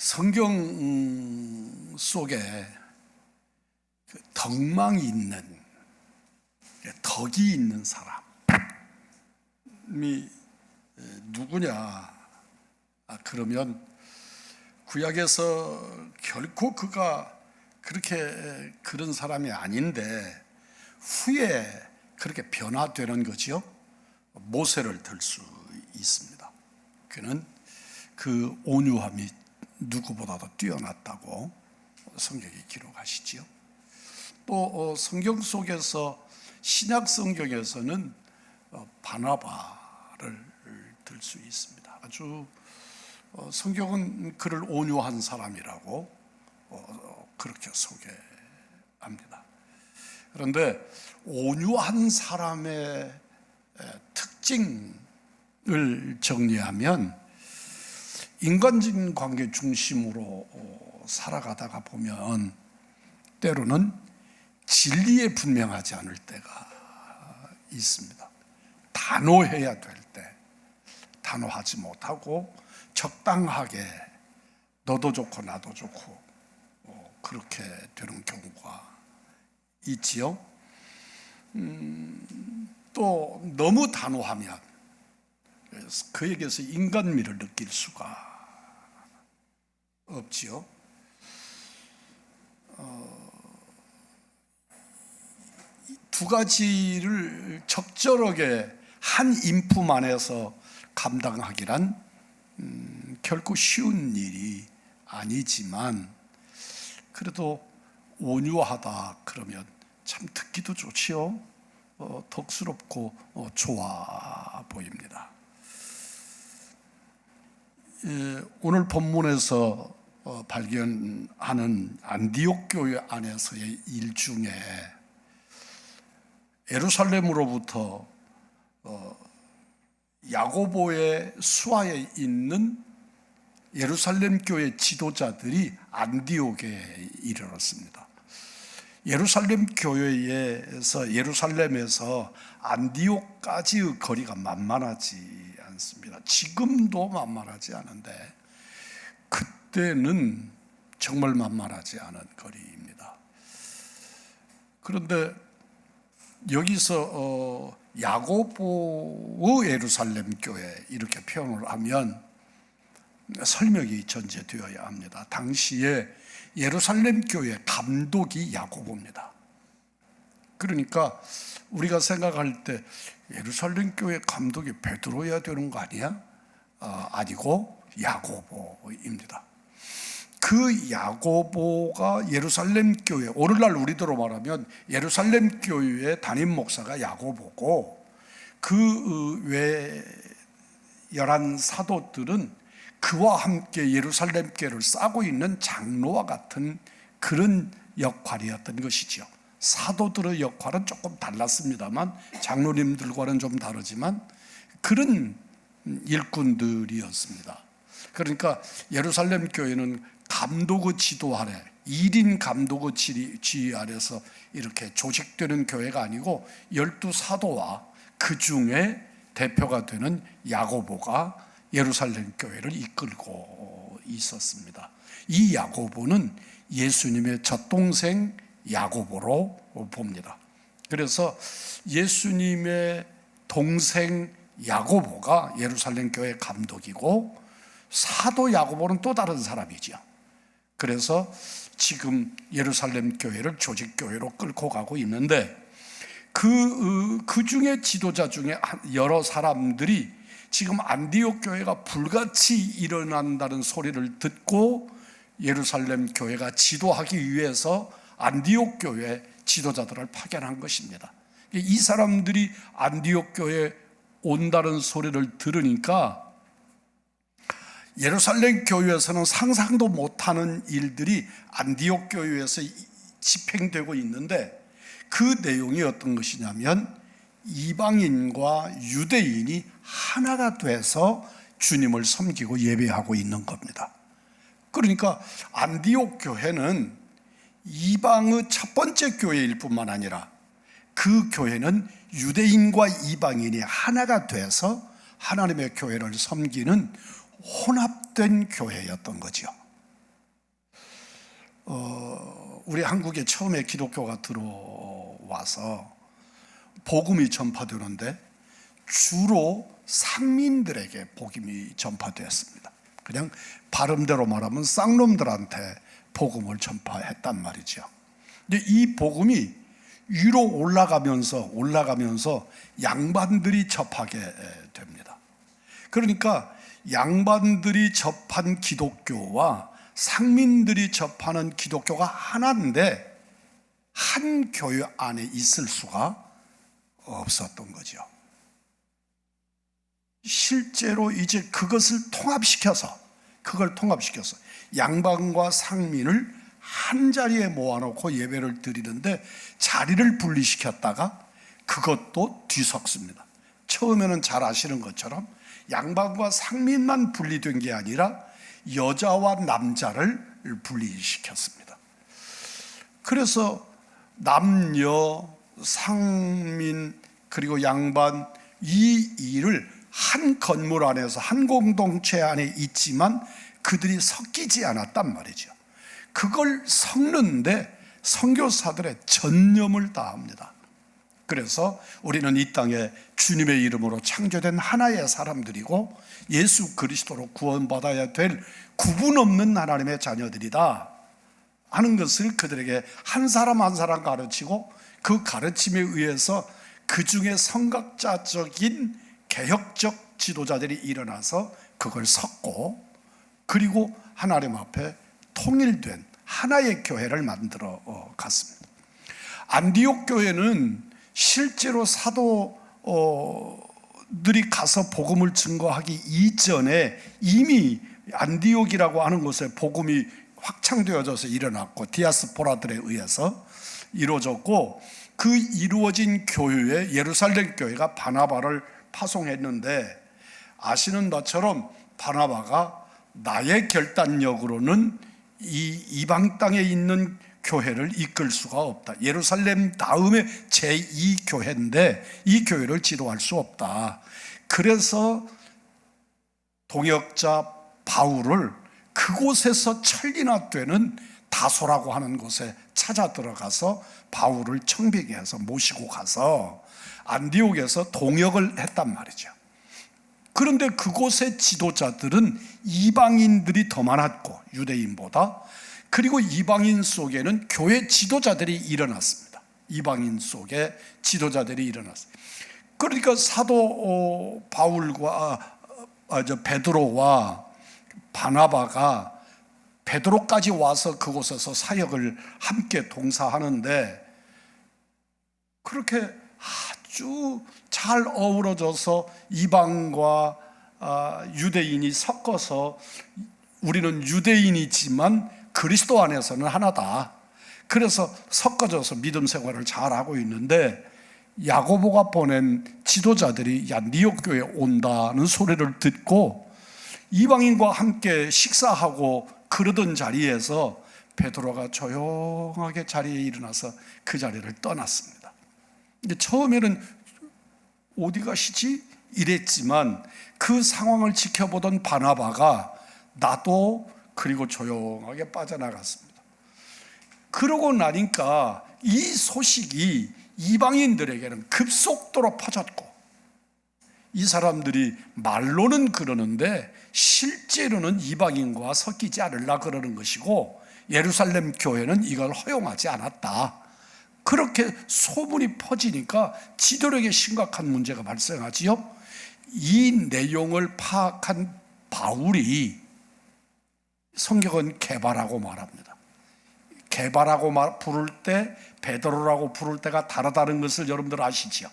성경 속에 덕망이 있는, 덕이 있는 사람이 누구냐? 그러면 구약에서 결코 그가 그렇게 그런 사람이 아닌데 후에 그렇게 변화되는 거지요. 모세를 들 수 있습니다. 그는 그 온유함이 누구보다도 뛰어났다고 성경이 기록하시지요. 또 성경 속에서 신약 성경에서는 바나바를 들 수 있습니다. 아주 성경은 그를 온유한 사람이라고 그렇게 소개합니다. 그런데 온유한 사람의 특징을 정리하면 인간적인 관계 중심으로 살아가다가 보면 때로는 진리에 분명하지 않을 때가 있습니다. 단호해야 될 때 단호하지 못하고 적당하게 너도 좋고 나도 좋고 그렇게 되는 경우가 있지요. 또 너무 단호하면 그에게서 인간미를 느낄 수가 없지요. 두 가지를 적절하게 한 인품 안에서 감당하기란 결코 쉬운 일이 아니지만 그래도 온유하다 그러면 참 듣기도 좋지요. 덕스럽고 좋아 보입니다. 오늘 본문에서 발견하는 안디옥 교회 안에서의 일 중에 예루살렘으로부터 야고보의 수하에 있는 예루살렘 교회 지도자들이 안디옥에 이르렀습니다. 예루살렘 교회에서 예루살렘에서 안디옥까지의 거리가 만만하지 않습니다. 지금도 만만하지 않은데 그때는 정말 만만하지 않은 거리입니다. 그런데 여기서 야고보의 예루살렘 교회 이렇게 표현을 하면 설명이 전제되어야 합니다. 당시에 예루살렘 교회 감독이 야고보입니다. 그러니까 우리가 생각할 때 예루살렘 교회 감독이 베드로여야 되는 거 아니야? 아니고 야고보입니다. 그 야고보가 예루살렘 교회, 오늘날 우리대로 말하면 예루살렘 교회의 담임 목사가 야고보고 그 외 11 사도들은 그와 함께 예루살렘 교회를 싸고 있는 장로와 같은 그런 역할이었던 것이죠. 사도들의 역할은 조금 달랐습니다만 장로님들과는 좀 다르지만 그런 일꾼들이었습니다. 그러니까 예루살렘 교회는 감독의 지도 아래 1인 감독의 지휘 아래서 이렇게 조직되는 교회가 아니고 12사도와 그 중에 대표가 되는 야고보가 예루살렘 교회를 이끌고 있었습니다. 이 야고보는 예수님의 젖동생 야고보로 봅니다. 그래서 예수님의 동생 야고보가 예루살렘 교회 감독이고 사도 야고보는 또 다른 사람이죠. 그래서 지금 예루살렘 교회를 조직교회로 끌고 가고 있는데 그 중에 지도자 중에 여러 사람들이 지금 안디옥 교회가 불같이 일어난다는 소리를 듣고 예루살렘 교회가 지도하기 위해서 안디옥 교회 지도자들을 파견한 것입니다. 이 사람들이 안디옥 교회에 온다는 소리를 들으니까 예루살렘 교회에서는 상상도 못하는 일들이 안디옥 교회에서 집행되고 있는데 그 내용이 어떤 것이냐면 이방인과 유대인이 하나가 돼서 주님을 섬기고 예배하고 있는 겁니다. 그러니까 안디옥 교회는 이방의 첫 번째 교회일 뿐만 아니라 그 교회는 유대인과 이방인이 하나가 돼서 하나님의 교회를 섬기는 혼합된 교회였던 거죠. 우리 한국에 처음에 기독교가 들어와서 복음이 전파되는데 주로 상민들에게 복음이 전파되었습니다. 그냥 발음대로 말하면 쌍놈들한테 복음을 전파했단 말이죠. 근데 이 복음이 위로 올라가면서 양반들이 접하게 됩니다. 그러니까 양반들이 접한 기독교와 상민들이 접하는 기독교가 하나인데 한 교회 안에 있을 수가 없었던 거죠. 실제로 이제 그것을 통합시켜서 양반과 상민을 한 자리에 모아놓고 예배를 드리는데 자리를 분리시켰다가 그것도 뒤섞습니다. 처음에는 잘 아시는 것처럼 양반과 상민만 분리된 게 아니라 여자와 남자를 분리시켰습니다. 그래서 남녀, 상민, 그리고 양반 이 일을 한 건물 안에서 한 공동체 안에 있지만 그들이 섞이지 않았단 말이죠. 그걸 섞는데 선교사들의 전념을 다합니다. 그래서 우리는 이 땅에 주님의 이름으로 창조된 하나의 사람들이고 예수 그리스도로 구원받아야 될 구분 없는 하나님의 자녀들이다 하는 것을 그들에게 한 사람 한 사람 가르치고 그 가르침에 의해서 그 중에 선각자적인 개혁적 지도자들이 일어나서 그걸 섞고 그리고 하나님 앞에 통일된 하나의 교회를 만들어 갔습니다. 안디옥 교회는 실제로 사도들이 가서 복음을 증거하기 이전에 이미 안디옥이라고 하는 곳에 복음이 확창되어져서 일어났고 디아스포라들에 의해서 이루어졌고 그 이루어진 교회에 예루살렘 교회가 바나바를 파송했는데 아시는 바처럼 바나바가 나의 결단력으로는 이 이방 땅에 있는 교회를 이끌 수가 없다. 예루살렘 다음에 제2교회인데 이 교회를 지도할 수 없다. 그래서 동역자 바울을 그곳에서 천리나 되는 다소라고 하는 곳에 찾아 들어가서 바울을 청비게 해서 모시고 가서 안디옥에서 동역을 했단 말이죠. 그런데 그곳의 지도자들은 이방인들이 더 많았고 유대인보다, 그리고 이방인 속에는 교회 지도자들이 일어났습니다. 이방인 속에 지도자들이 일어났습니다. 그러니까 사도 바울과 베드로와 바나바가 베드로까지 와서 그곳에서 사역을 함께 동사하는데 그렇게 아주 잘 어우러져서 이방과 유대인이 섞어서 우리는 유대인이지만 그리스도 안에서는 하나다. 그래서 섞어져서 믿음 생활을 잘하고 있는데 야고보가 보낸 지도자들이 안디옥 교회에 온다는 소리를 듣고 이방인과 함께 식사하고 그러던 자리에서 베드로가 조용하게 자리에 일어나서 그 자리를 떠났습니다. 근데 처음에는 어디 가시지? 이랬지만 그 상황을 지켜보던 바나바가 나도 그리고 조용하게 빠져나갔습니다. 그러고 나니까 이 소식이 이방인들에게는 급속도로 퍼졌고 이 사람들이 말로는 그러는데 실제로는 이방인과 섞이지 않으려 그러는 것이고 예루살렘 교회는 이걸 허용하지 않았다. 그렇게 소문이 퍼지니까 지도력에 심각한 문제가 발생하지요. 이 내용을 파악한 바울이 성경은 개바라고 말합니다. 개바라고 부를 때 베드로라고 부를 때가 다르다는 것을 여러분들 아시죠?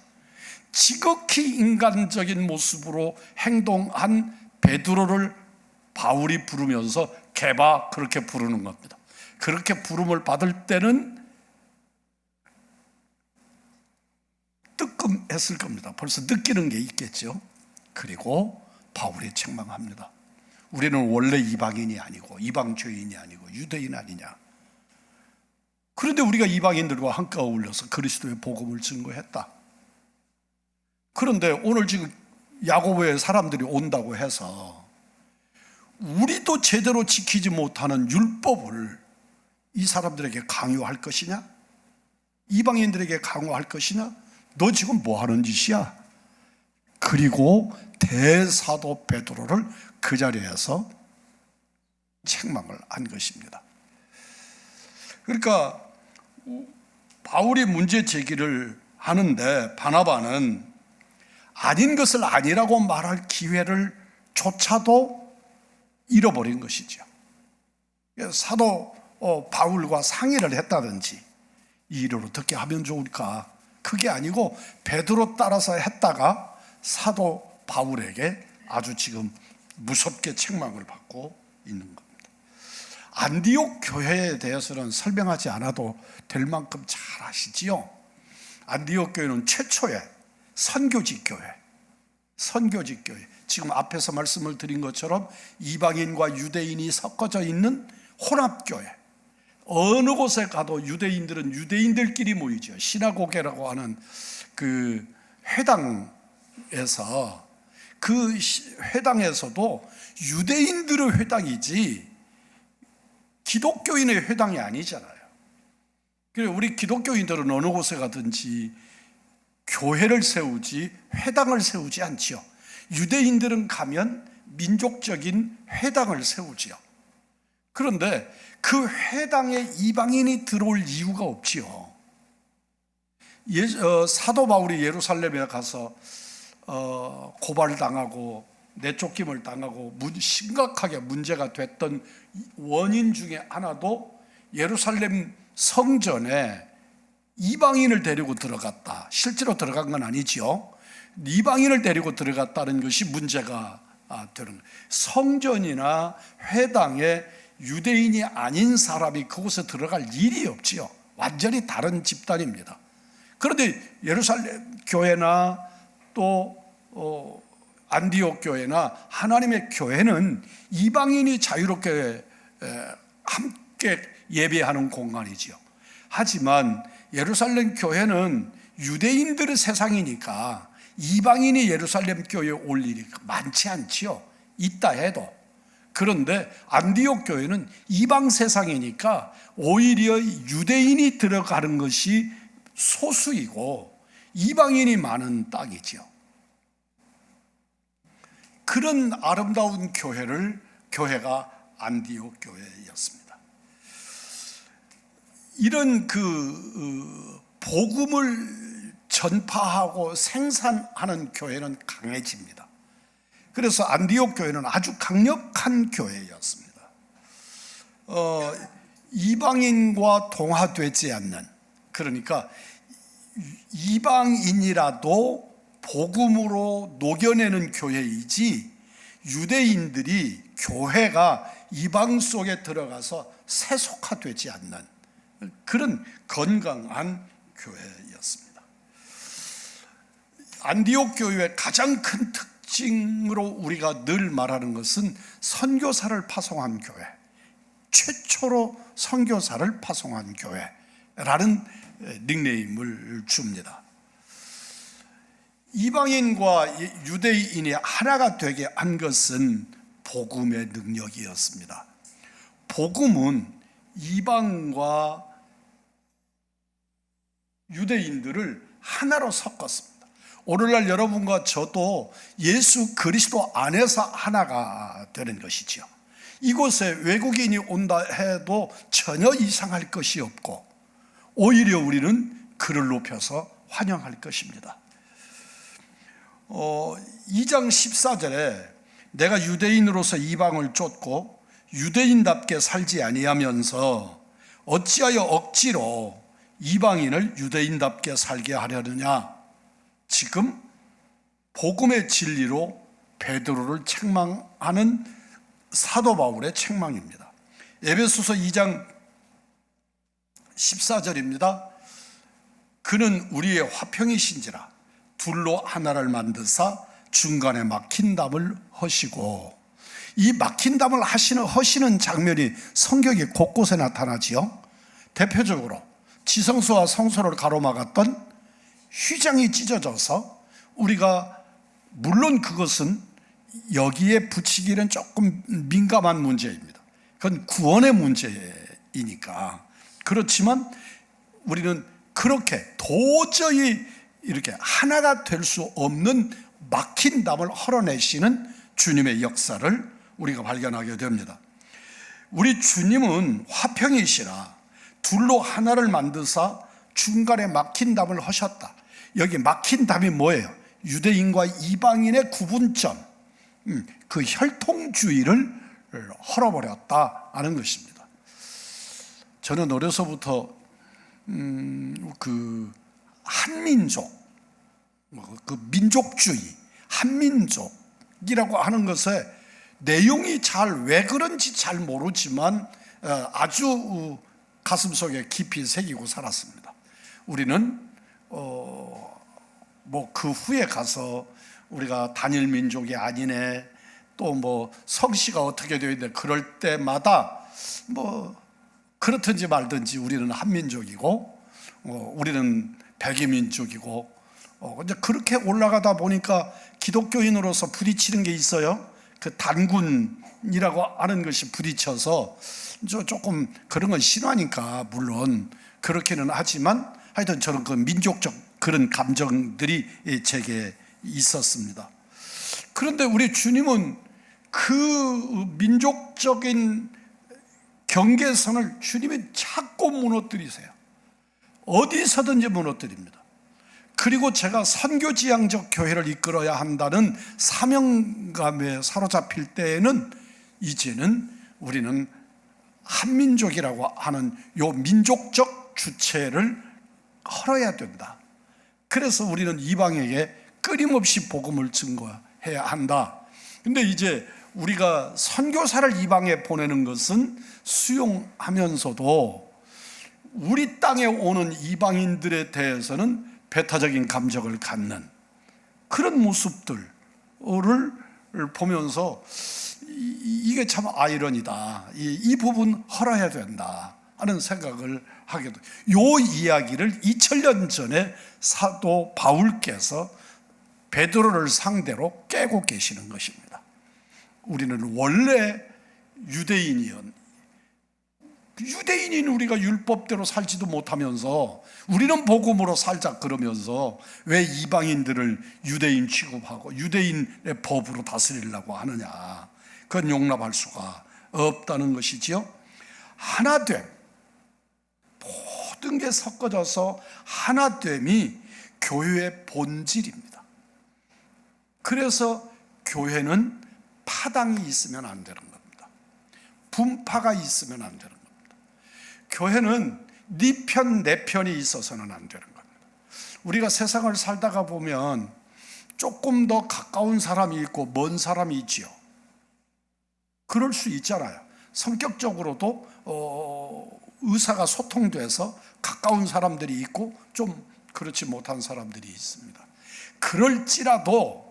지극히 인간적인 모습으로 행동한 베드로를 바울이 부르면서 개바 그렇게 부르는 겁니다. 그렇게 부름을 받을 때는 뜨끔했을 겁니다. 벌써 느끼는 게 있겠죠. 그리고 바울이 책망합니다. 우리는 원래 이방인이 아니고 이방 죄인이 아니고 유대인 아니냐. 그런데 우리가 이방인들과 함께 어울려서 그리스도의 복음을 증거했다. 그런데 오늘 지금 야고보의 사람들이 온다고 해서 우리도 제대로 지키지 못하는 율법을 이 사람들에게 강요할 것이냐? 이방인들에게 강요할 것이냐? 너 지금 뭐 하는 짓이야? 그리고 대사도 베드로를 그 자리에서 책망을 한 것입니다. 그러니까 바울이 문제 제기를 하는데 바나바는 아닌 것을 아니라고 말할 기회를 조차도 잃어버린 것이죠. 사도 바울과 상의를 했다든지 이 일을 어떻게 하면 좋을까? 그게 아니고 베드로 따라서 했다가 사도 바울에게 아주 지금 무섭게 책망을 받고 있는 겁니다. 안디옥 교회에 대해서는 설명하지 않아도 될 만큼 잘 아시지요. 안디옥 교회는 최초의 선교직 교회, 지금 앞에서 말씀을 드린 것처럼 이방인과 유대인이 섞어져 있는 혼합교회. 어느 곳에 가도 유대인들은 유대인들끼리 모이죠. 시나고게라고 하는 그 회당에서, 그 회당에서도 유대인들의 회당이지 기독교인의 회당이 아니잖아요. 그래서 우리 기독교인들은 어느 곳에 가든지 교회를 세우지 회당을 세우지 않지요. 유대인들은 가면 민족적인 회당을 세우지요. 그런데 그 회당에 이방인이 들어올 이유가 없지요. 사도 바울이 예루살렘에 가서 고발당하고 내쫓김을 당하고 심각하게 문제가 됐던 원인 중에 하나도 예루살렘 성전에 이방인을 데리고 들어갔다. 실제로 들어간 건 아니지요. 이방인을 데리고 들어갔다는 것이 문제가 되는 거예요. 성전이나 회당에 유대인이 아닌 사람이 그곳에 들어갈 일이 없지요. 완전히 다른 집단입니다. 그런데 예루살렘 교회나 또 안디옥 교회나 하나님의 교회는 이방인이 자유롭게 함께 예배하는 공간이지요. 하지만 예루살렘 교회는 유대인들의 세상이니까 이방인이 예루살렘 교회에 올 일이 많지 않지요. 있다 해도. 그런데 안디옥 교회는 이방 세상이니까 오히려 유대인이 들어가는 것이 소수이고 이방인이 많은 땅이지요. 그런 아름다운 교회가 안디옥 교회였습니다. 이런 복음을 전파하고 생산하는 교회는 강해집니다. 그래서 안디옥 교회는 아주 강력한 교회였습니다. 이방인과 동화되지 않는, 그러니까 이방인이라도 복음으로 녹여내는 교회이지 유대인들이 교회가 이방 속에 들어가서 세속화되지 않는 그런 건강한 교회였습니다. 안디옥 교회의 가장 큰 특징으로 우리가 늘 말하는 것은 선교사를 파송한 교회, 최초로 선교사를 파송한 교회라는 닉네임을 줍니다. 이방인과 유대인이 하나가 되게 한 것은 복음의 능력이었습니다. 복음은 이방과 유대인들을 하나로 섞었습니다. 오늘날 여러분과 저도 예수 그리스도 안에서 하나가 되는 것이죠. 이곳에 외국인이 온다 해도 전혀 이상할 것이 없고 오히려 우리는 그를 높여서 환영할 것입니다. 2장 14절에 내가 유대인으로서 이방을 쫓고 유대인답게 살지 아니하면서 어찌하여 억지로 이방인을 유대인답게 살게 하려느냐. 지금 복음의 진리로 베드로를 책망하는 사도 바울의 책망입니다. 에베소서 2장 14절입니다. 그는 우리의 화평이신지라 둘로 하나를 만드사 중간에 막힌 담을 허시고, 이 막힌 담을 허시는 장면이 성경에 곳곳에 나타나지요. 대표적으로 지성소와 성소를 가로막았던 휘장이 찢어져서 우리가, 물론 그것은 여기에 붙이기는 조금 민감한 문제입니다. 그건 구원의 문제이지요. 민족이니까. 그렇지만 우리는 그렇게 도저히 이렇게 하나가 될 수 없는 막힌 담을 헐어내시는 주님의 역사를 우리가 발견하게 됩니다. 우리 주님은 화평이시라 둘로 하나를 만드사 중간에 막힌 담을 하셨다. 여기 막힌 담이 뭐예요? 유대인과 이방인의 구분점, 그 혈통주의를 헐어버렸다 하는 것입니다. 저는 어려서부터 그 한민족, 그 민족주의, 한민족이라고 하는 것에 내용이 잘 왜 그런지 잘 모르지만 아주 가슴속에 깊이 새기고 살았습니다. 우리는 뭐 그 후에 가서 우리가 단일 민족이 아니네, 또 뭐 성씨가 어떻게 되어 있는데 그럴 때마다 뭐 그렇든지 말든지 우리는 한민족이고 우리는 백이민족이고 근데 그렇게 올라가다 보니까 기독교인으로서 부딪히는 게 있어요. 그 단군이라고 하는 것이 부딪혀서 조금 그런 건 신화니까 물론 그렇기는 하지만 하여튼 저는 그 민족적 그런 감정들이 제게 있었습니다. 그런데 우리 주님은 그 민족적인 경계선을 주님이 자꾸 무너뜨리세요. 어디서든지 무너뜨립니다. 그리고 제가 선교지향적 교회를 이끌어야 한다는 사명감에 사로잡힐 때에는 이제는 우리는 한민족이라고 하는 요 민족적 주체를 헐어야 된다. 그래서 우리는 이방에게 끊임없이 복음을 증거해야 한다. 근데 이제 우리가 선교사를 이방에 보내는 것은 수용하면서도 우리 땅에 오는 이방인들에 대해서는 배타적인 감정을 갖는 그런 모습들을 보면서 이게 참 아이러니다. 이 부분 헐어야 된다 하는 생각을 하게 돼요. 이 이야기를 2000년 전에 사도 바울께서 베드로를 상대로 깨고 계시는 것입니다. 우리는 원래 유대인인 우리가 율법대로 살지도 못하면서 우리는 복음으로 살자 그러면서 왜 이방인들을 유대인 취급하고 유대인의 법으로 다스리려고 하느냐. 그건 용납할 수가 없다는 것이지요. 하나됨, 모든 게 섞어져서 하나됨이 교회의 본질입니다. 그래서 교회는 파당이 있으면 안 되는 겁니다. 분파가 있으면 안 되는 겁니다. 교회는 네 편, 내 편이 있어서는 안 되는 겁니다. 우리가 세상을 살다가 보면 조금 더 가까운 사람이 있고 먼 사람이 있지요. 그럴 수 있잖아요. 성격적으로도 의사가 소통돼서 가까운 사람들이 있고 좀 그렇지 못한 사람들이 있습니다. 그럴지라도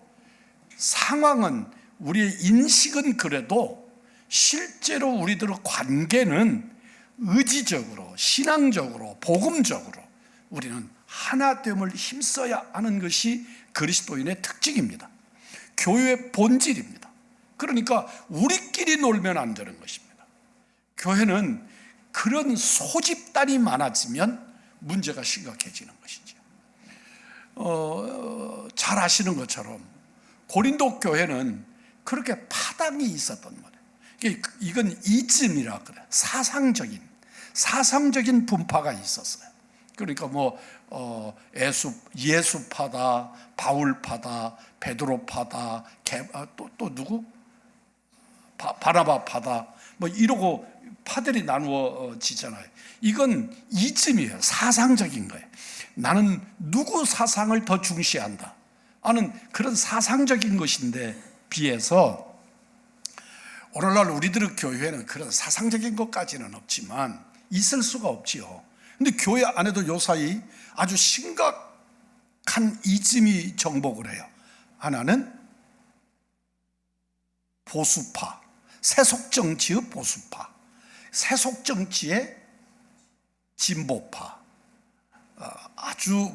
상황은, 우리의 인식은 그래도 실제로 우리들의 관계는 의지적으로, 신앙적으로, 복음적으로 우리는 하나됨을 힘써야 하는 것이 그리스도인의 특징입니다. 교회의 본질입니다. 그러니까 우리끼리 놀면 안 되는 것입니다. 교회는 그런 소집단이 많아지면 문제가 심각해지는 것이죠. 잘 아시는 것처럼 고린도 교회는 그렇게 파당이 있었단 말이에요. 이건 이즘이라 그래. 사상적인 분파가 있었어요. 그러니까 예수파다, 바울파다, 베드로파다, 또 누구? 바나바파다, 이러고 파들이 나누어지잖아요. 이건 이즘이에요. 사상적인 거예요. 나는 누구 사상을 더 중시한다 하는 그런 사상적인 것인데 비해서 오늘날 우리들의 교회는 그런 사상적인 것까지는 없지만 있을 수가 없지요. 근데 교회 안에도 요사이 아주 심각한 이즘이 정복을 해요. 하나는 보수파, 세속정치의 보수파, 세속정치의 진보파. 아주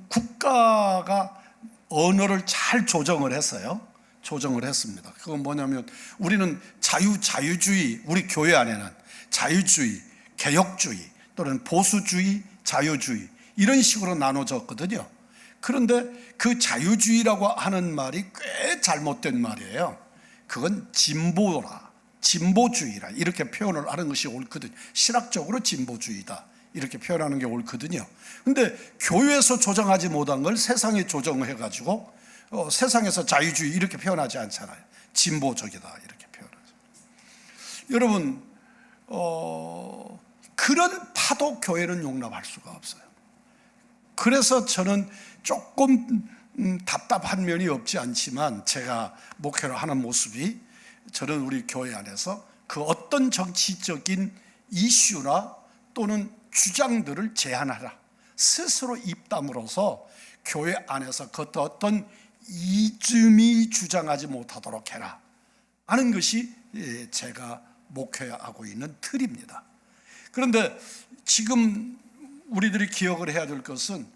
국가가 언어를 잘 조정을 했어요. 조정을 했습니다. 그건 뭐냐면 우리는 자유주의, 우리 교회 안에는 자유주의, 개혁주의 또는 보수주의, 자유주의 이런 식으로 나눠졌거든요. 그런데 그 자유주의라고 하는 말이 꽤 잘못된 말이에요. 그건 진보라, 진보주의라 이렇게 표현을 하는 것이 옳거든요. 신학적으로 진보주의다 이렇게 표현하는 게 옳거든요. 근데 교회에서 조정하지 못한 걸 세상에 조정해가지고 세상에서 자유주의 이렇게 표현하지 않잖아요. 진보적이다 이렇게 표현하죠. 여러분 그런 파도 교회는 용납할 수가 없어요. 그래서 저는 조금 답답한 면이 없지 않지만 제가 목회를 하는 모습이 저는 우리 교회 안에서 그 어떤 정치적인 이슈나 또는 주장들을 제한하라 스스로 입담으로써 교회 안에서 그 어떤 이즘이 주장하지 못하도록 해라 하는 것이 제가 목회하고 있는 틀입니다. 그런데 지금 우리들이 기억을 해야 될 것은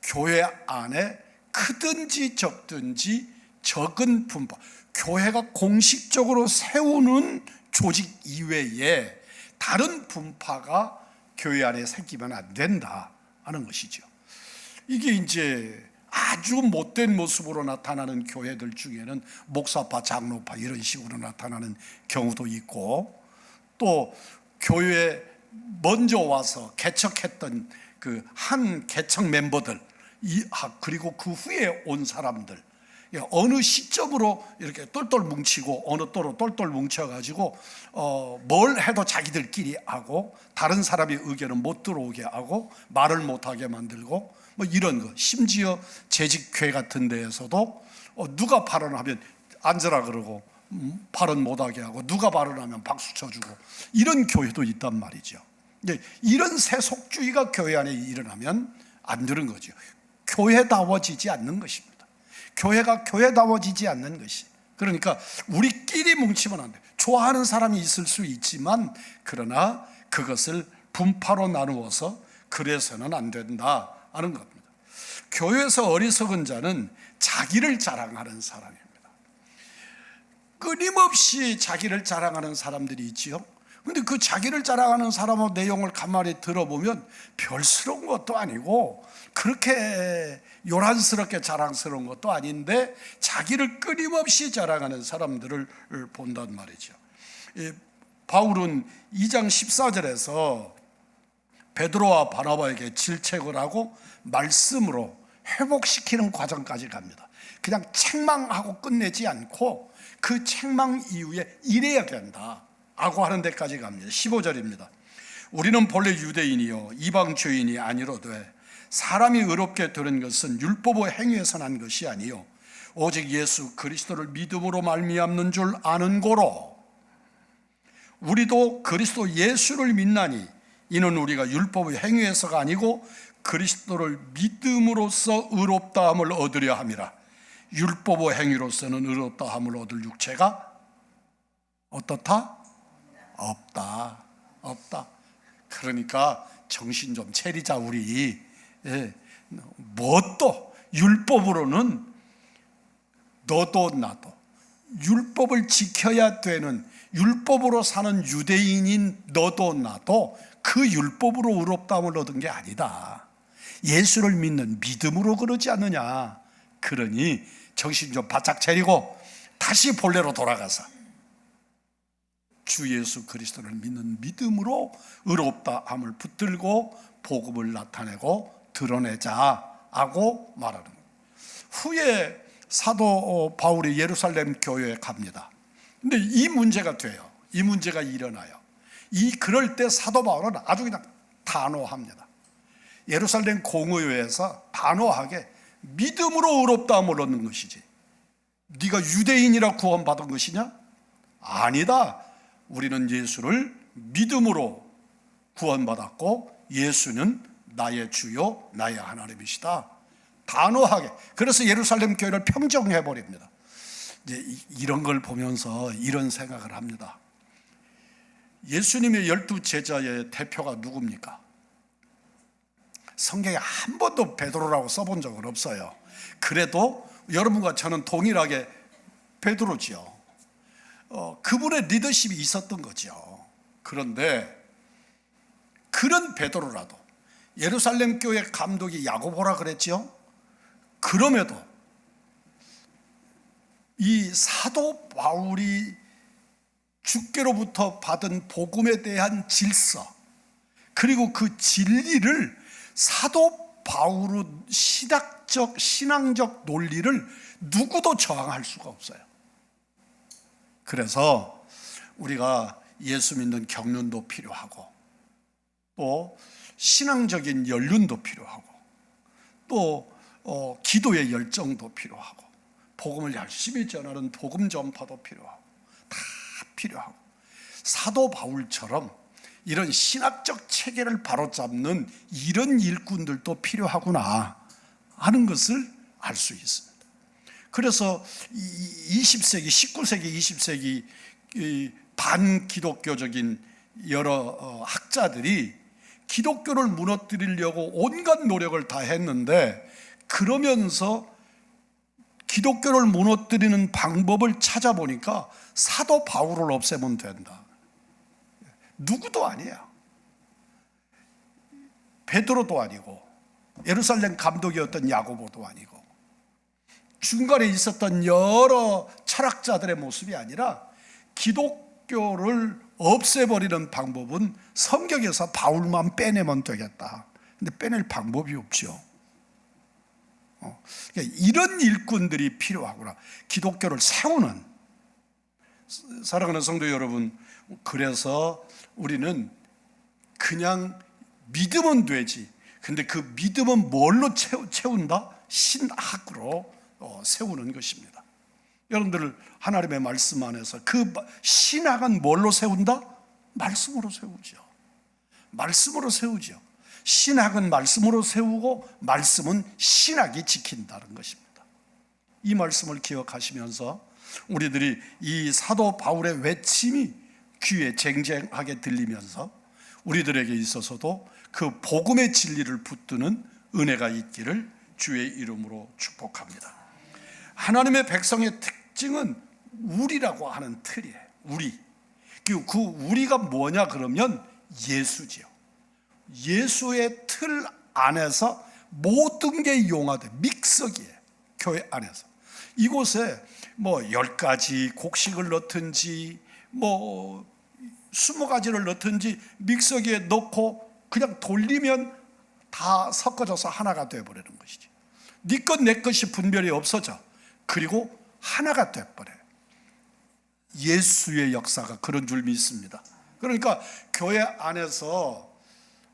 교회 안에 크든지 적든지 적은 분파, 교회가 공식적으로 세우는 조직 이외에 다른 분파가 교회 안에 생기면 안 된다 하는 것이죠. 이게 이제 아주 못된 모습으로 나타나는 교회들 중에는 목사파, 장로파 이런 식으로 나타나는 경우도 있고, 또 교회에 먼저 와서 개척했던 그 한 개척 멤버들 그리고 그 후에 온 사람들 어느 시점으로 이렇게 똘똘 뭉치고 어느 또로 똘똘 뭉쳐가지고 뭘 해도 자기들끼리 하고 다른 사람의 의견은 못 들어오게 하고 말을 못하게 만들고 뭐 이런 거. 심지어 재직회 같은 데에서도 누가 발언하면 앉으라 그러고 발언 못하게 하고 누가 발언하면 박수 쳐주고 이런 교회도 있단 말이죠. 이런 세속주의가 교회 안에 일어나면 안 되는 거죠. 교회다워지지 않는 것입니다. 교회가 교회다워지지 않는 것이. 그러니까 우리끼리 뭉치면 안 돼. 좋아하는 사람이 있을 수 있지만 그러나 그것을 분파로 나누어서 그래서는 안 된다 하는 겁니다. 교회에서 어리석은 자는 자기를 자랑하는 사람입니다. 끊임없이 자기를 자랑하는 사람들이 있지요. 근데 그 자기를 자랑하는 사람의 내용을 가만히 들어보면 별스러운 것도 아니고 그렇게 요란스럽게 자랑스러운 것도 아닌데 자기를 끊임없이 자랑하는 사람들을 본단 말이죠. 바울은 2장 14절에서 베드로와 바나바에게 질책을 하고 말씀으로 회복시키는 과정까지 갑니다. 그냥 책망하고 끝내지 않고 그 책망 이후에 이래야 된다 라고 하는 데까지 갑니다. 15절입니다. 우리는 본래 유대인이요 이방 죄인이 아니로되 사람이 의롭게 되는 것은 율법의 행위에서 난 것이 아니요 오직 예수 그리스도를 믿음으로 말미암는 줄 아는 고로 우리도 그리스도 예수를 믿나니 이는 우리가 율법의 행위에서가 아니고 그리스도를 믿음으로써 의롭다함을 얻으려 함이라. 율법의 행위로서는 의롭다함을 얻을 육체가 어떻다? 없다. 그러니까 정신 좀 차리자 우리. 뭣도 율법으로는 너도 나도 율법을 지켜야 되는 율법으로 사는 유대인인 너도 나도 그 율법으로 의롭다함을 얻은 게 아니다. 예수를 믿는 믿음으로 그러지 않느냐. 그러니 정신 좀 바짝 차리고 다시 본래로 돌아가서 주 예수 그리스도를 믿는 믿음으로 의롭다함을 붙들고 복음을 나타내고 드러내자 하고 말하는 거예요. 후에 사도 바울이 예루살렘 교회에 갑니다. 근데 이 문제가 돼요. 이 문제가 일어나요. 그럴 때 사도 바울은 아주 그냥 단호합니다. 예루살렘 공의회에서 단호하게 믿음으로 의롭다함을 얻는 것이지 네가 유대인이라 구원받은 것이냐? 아니다. 우리는 예수를 믿음으로 구원받았고 예수는 나의 주요 나의 하나님이시다. 단호하게. 그래서 예루살렘 교회를 평정해버립니다. 이제 이런 걸 보면서 이런 생각을 합니다. 예수님의 12 제자의 대표가 누굽니까? 성경에 한 번도 베드로라고 써본 적은 없어요. 그래도 여러분과 저는 동일하게 베드로지요. 그분의 리더십이 있었던 거죠. 그런데 그런 베드로라도, 예루살렘 교회 감독이 야고보라 그랬죠. 그럼에도 이 사도 바울이 주께로부터 받은 복음에 대한 질서, 그리고 그 진리를 사도 바울의 신앙적 논리를 누구도 저항할 수가 없어요. 그래서 우리가 예수 믿는 경륜도 필요하고, 또 신앙적인 연륜도 필요하고, 또 기도의 열정도 필요하고, 복음을 열심히 전하는 복음 전파도 필요하고, 다 필요하고, 사도 바울처럼 이런 신학적 체계를 바로잡는 이런 일꾼들도 필요하구나 하는 것을 알 수 있습니다. 그래서 20세기, 19세기, 20세기 반기독교적인 여러 학자들이 기독교를 무너뜨리려고 온갖 노력을 다 했는데, 그러면서 기독교를 무너뜨리는 방법을 찾아보니까 사도 바울을 없애면 된다. 누구도 아니에요. 베드로도 아니고, 예루살렘 감독이었던 야고보도 아니고, 중간에 있었던 여러 철학자들의 모습이 아니라, 기독교를 없애버리는 방법은 성경에서 바울만 빼내면 되겠다. 근데 빼낼 방법이 없죠. 그러니까 이런 일꾼들이 필요하구나. 기독교를 세우는. 사랑하는 성도 여러분, 그래서 우리는 그냥 믿으면 되지. 근데 그 믿음은 뭘로 채운다? 신학으로 세우는 것입니다. 여러분들 하나님의 말씀 안에서 그 신학은 뭘로 세운다? 말씀으로 세우죠. 말씀으로 세우죠. 신학은 말씀으로 세우고, 말씀은 신학이 지킨다는 것입니다. 이 말씀을 기억하시면서 우리들이 이 사도 바울의 외침이 귀에 쟁쟁하게 들리면서 우리들에게 있어서도 그 복음의 진리를 붙드는 은혜가 있기를 주의 이름으로 축복합니다. 하나님의 백성의 특징은 우리라고 하는 틀이에요. 우리. 그 우리가 뭐냐 그러면 예수지요. 예수의 틀 안에서 모든 게 용화돼, 믹서기에, 교회 안에서. 이곳에 뭐 10가지 곡식을 넣든지 뭐 20가지를 넣든지 믹서기에 넣고 그냥 돌리면 다 섞어져서 하나가 되어버리는 것이지. 네 것 내 것이 분별이 없어져. 그리고 하나가 되어버려요. 예수의 역사가 그런 줄 믿습니다. 그러니까 교회 안에서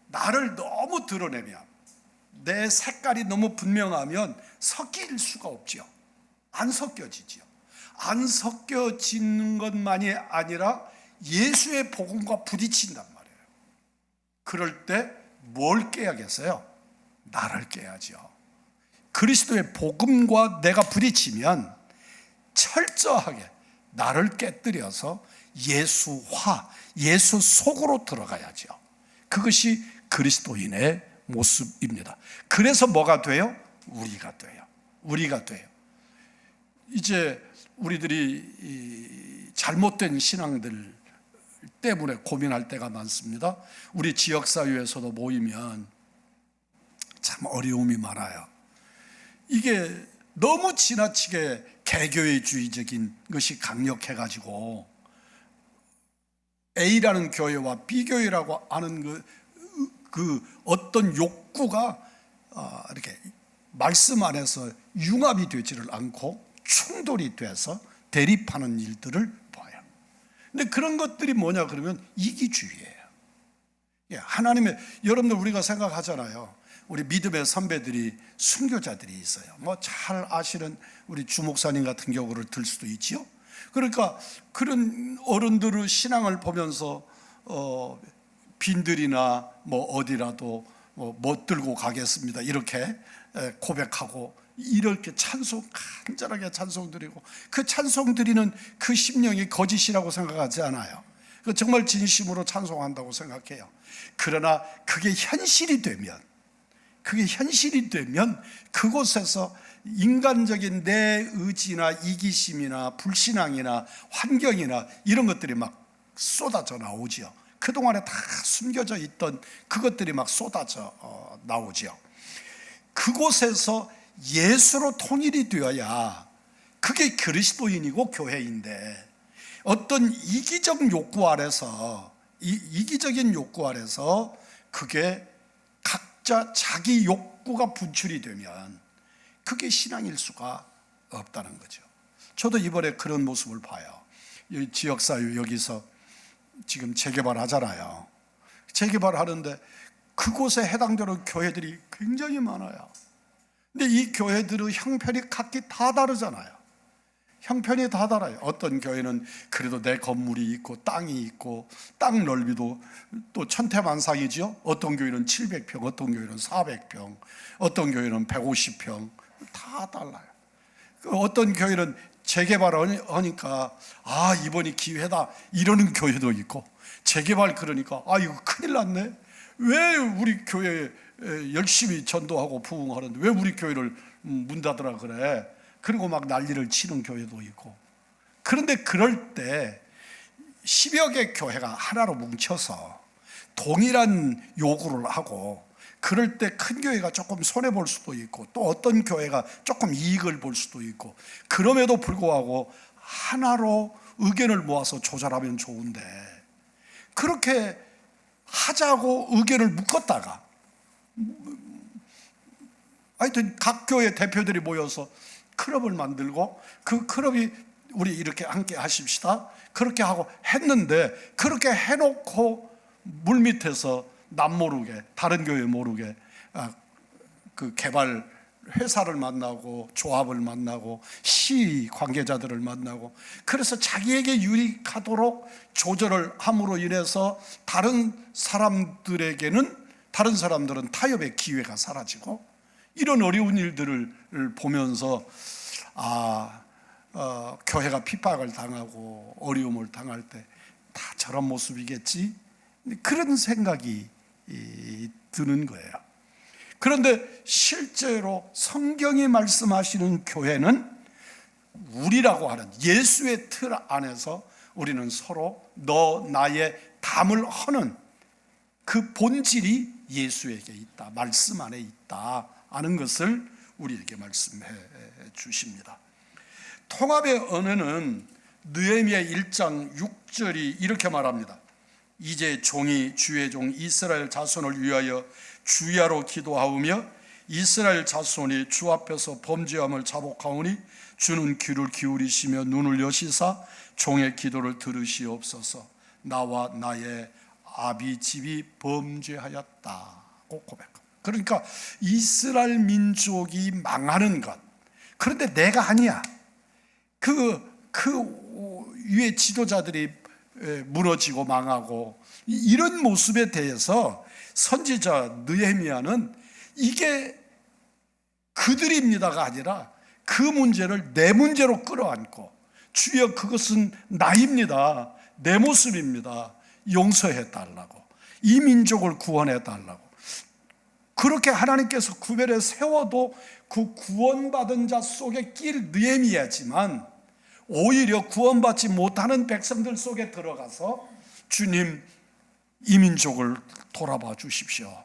나를 너무 드러내면, 내 색깔이 너무 분명하면 섞일 수가 없죠. 안 섞여지죠. 안 섞여지는 것만이 아니라 예수의 복음과 부딪힌단 말이에요. 그럴 때 뭘 깨야겠어요? 나를 깨야죠. 그리스도의 복음과 내가 부딪히면 철저하게 나를 깨뜨려서 예수화, 예수 속으로 들어가야죠. 그것이 그리스도인의 모습입니다. 그래서 뭐가 돼요? 우리가 돼요. 우리가 돼요. 이제 우리들이 잘못된 신앙들 때문에 고민할 때가 많습니다. 우리 지역사회에서도 모이면 참 어려움이 많아요. 이게 너무 지나치게 개교회주의적인 것이 강력해가지고 A라는 교회와 B교회라고 하는 그 어떤 욕구가 이렇게 말씀 안에서 융합이 되지를 않고 충돌이 돼서 대립하는 일들을 봐요. 근데 그런 것들이 뭐냐 그러면 이기주의예요. 하나님의, 여러분들 우리가 생각하잖아요. 우리 믿음의 선배들이, 순교자들이 있어요. 뭐 잘 아시는 우리 주목사님 같은 경우를 들 수도 있지요. 그러니까 그런 어른들의 신앙을 보면서 빈들이나 뭐 어디라도 못 들고 가겠습니다 이렇게 고백하고, 이렇게 찬송, 간절하게 찬송 드리고, 그 찬송 드리는 그 심령이 거짓이라고 생각하지 않아요. 정말 진심으로 찬송한다고 생각해요. 그러나 그게 현실이 되면 그곳에서 인간적인 내 의지나 이기심이나 불신앙이나 환경이나 이런 것들이 막 쏟아져 나오죠. 그동안에 다 숨겨져 있던 그것들이 막 쏟아져 나오죠. 그곳에서 예수로 통일이 되어야 그게 그리스도인이고 교회인데, 어떤 이기적 욕구 아래서, 이기적인 욕구 아래서 그게 각자 자기 욕구가 분출이 되면 그게 신앙일 수가 없다는 거죠. 저도 이번에 그런 모습을 봐요. 이 지역사회 여기서 지금 재개발하잖아요. 재개발하는데 그곳에 해당되는 교회들이 굉장히 많아요. 근데 이 교회들의 형편이 각기 다 다르잖아요. 형편이 다 달라요. 어떤 교회는 그래도 내 건물이 있고 땅이 있고 땅 넓이도 또 천태만상이죠. 어떤 교회는 700평, 어떤 교회는 400평, 어떤 교회는 150평, 다 달라요. 어떤 교회는 재개발을 하니까 이번이 기회다 이러는 교회도 있고, 재개발 그러니까 이거 큰일 났네, 왜 우리 교회에 열심히 전도하고 부흥하는데 왜 우리 교회를 문 닫으라 그래, 그리고 막 난리를 치는 교회도 있고. 그런데 그럴 때 10여 개 교회가 하나로 뭉쳐서 동일한 요구를 하고, 그럴 때 큰 교회가 조금 손해볼 수도 있고 또 어떤 교회가 조금 이익을 볼 수도 있고, 그럼에도 불구하고 하나로 의견을 모아서 조절하면 좋은데, 그렇게 하자고 의견을 묶었다가 하여튼 각 교회 대표들이 모여서 클럽을 만들고, 그 클럽이 우리 이렇게 함께 하십시다 그렇게 하고 했는데, 그렇게 해놓고 물밑에서 남 모르게, 다른 교회 모르게 그 개발 회사를 만나고 조합을 만나고 시 관계자들을 만나고, 그래서 자기에게 유익하도록 조절을 함으로 인해서 다른 사람들은 타협의 기회가 사라지고, 이런 어려운 일들을 보면서 교회가 핍박을 당하고 어려움을 당할 때 다 저런 모습이겠지, 그런 생각이 드는 거예요. 그런데 실제로 성경이 말씀하시는 교회는 우리라고 하는 예수의 틀 안에서 우리는 서로 너 나의 담을 허는 그 본질이 예수에게 있다, 말씀 안에 있다 하는 것을 우리에게 말씀해 주십니다. 통합의 언어는 느헤미야 1장 6절이 이렇게 말합니다. 이제 종이 주의 종 이스라엘 자손을 위하여 주야로 기도하오며 이스라엘 자손이 주 앞에서 범죄함을 자복하오니 주는 귀를 기울이시며 눈을 여시사 종의 기도를 들으시옵소서. 나와 나의 아비 집이 범죄하였다고 고백합니다. 그러니까 이스라엘 민족이 망하는 것, 그런데 내가 아니야, 그 위에 지도자들이 무너지고 망하고 이런 모습에 대해서 선지자 느헤미야는 이게 그들입니다가 아니라 그 문제를 내 문제로 끌어안고, 주여 그것은 나입니다, 내 모습입니다, 용서해 달라고, 이 민족을 구원해 달라고. 그렇게 하나님께서 구별해 세워도 그 구원받은 자 속에 낄 느헤미야지만, 오히려 구원받지 못하는 백성들 속에 들어가서 주님 이 민족을 돌아봐 주십시오,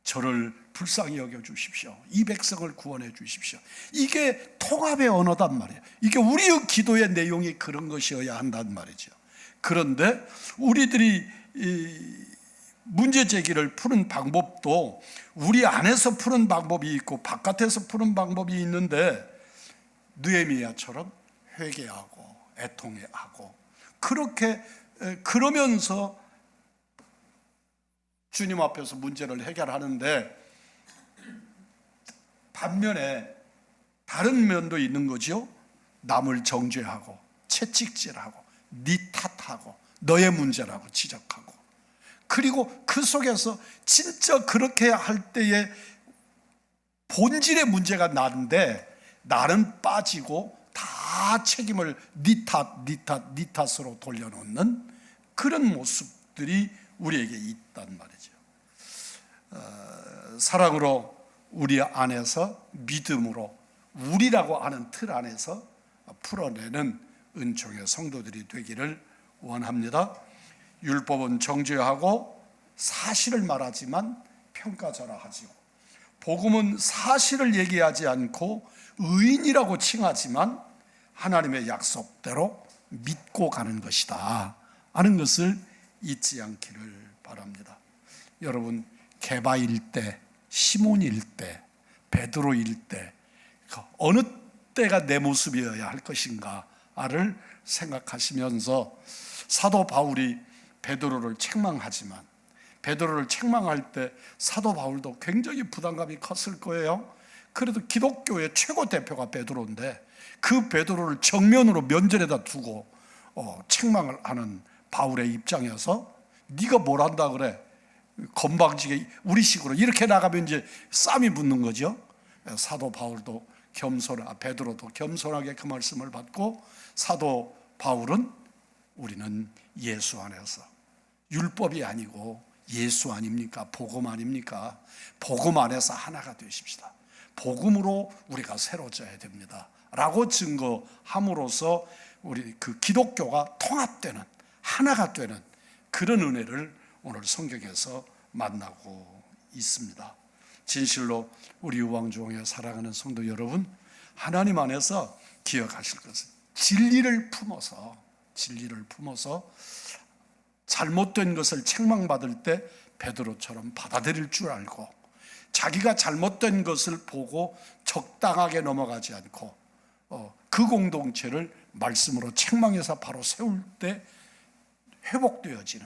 저를 불쌍히 여겨 주십시오, 이 백성을 구원해 주십시오. 이게 통합의 언어단 말이에요. 이게 우리의 기도의 내용이 그런 것이어야 한단 말이죠. 그런데 우리들이 문제 제기를 푸는 방법도 우리 안에서 푸는 방법이 있고 바깥에서 푸는 방법이 있는데, 느헤미야처럼 회개하고 애통해하고 그렇게 그러면서 주님 앞에서 문제를 해결하는데, 반면에 다른 면도 있는 거죠. 남을 정죄하고 채찍질하고 네 탓하고 너의 문제라고 지적하고, 그리고 그 속에서 진짜 그렇게 할 때에 본질의 문제가 나는데 나는 빠지고 다 책임을 네 탓으로 돌려놓는 그런 모습들이 우리에게 있단 말이죠. 사랑으로 우리 안에서 믿음으로 우리라고 하는 틀 안에서 풀어내는 은총의 성도들이 되기를 원합니다. 율법은 정죄하고 사실을 말하지만 평가절하 하지요. 복음은 사실을 얘기하지 않고 의인이라고 칭하지만 하나님의 약속대로 믿고 가는 것이다 하는 것을 잊지 않기를 바랍니다. 여러분, 게바일 때, 시몬일 때, 베드로일 때 어느 때가 내 모습이어야 할 것인가를 생각하시면서 사도 바울이 베드로를 책망하지만 베드로를 책망할 때 사도 바울도 굉장히 부담감이 컸을 거예요. 그래도 기독교의 최고 대표가 베드로인데 그 베드로를 정면으로 면전에다 두고 책망을 하는 바울의 입장이어서 네가 뭘 한다 그래? 건방지게 우리식으로 이렇게 나가면 이제 쌈이 붙는 거죠. 사도 바울도 베드로도 겸손하게 그 말씀을 받고 사도 바울은 우리는 예수 안에서 율법이 아니고 예수 아닙니까? 복음 아닙니까? 복음 안에서 하나가 되십시다. 복음으로 우리가 새로져야 됩니다 라고 증거함으로써 우리 그 기독교가 통합되는 하나가 되는 그런 은혜를 오늘 성경에서 만나고 있습니다. 진실로 우리 유방주홍에 사랑하는 성도 여러분, 하나님 안에서 기억하실 것은 진리를 품어서 잘못된 것을 책망받을 때 베드로처럼 받아들일 줄 알고 자기가 잘못된 것을 보고 적당하게 넘어가지 않고 그 공동체를 말씀으로 책망해서 바로 세울 때 회복되어지는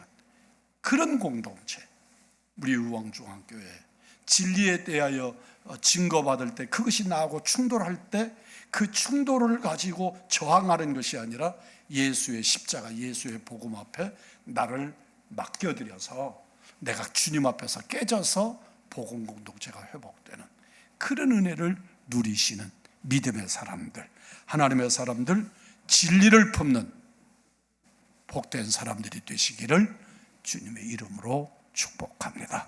그런 공동체, 우리 유왕중앙교회 진리에 대하여 증거받을 때 그것이 나하고 충돌할 때 그 충돌을 가지고 저항하는 것이 아니라 예수의 십자가, 예수의 복음 앞에 나를 맡겨드려서 내가 주님 앞에서 깨져서 복음 공동체가 회복되는 그런 은혜를 누리시는 믿음의 사람들, 하나님의 사람들, 진리를 품는 복된 사람들이 되시기를 주님의 이름으로 축복합니다.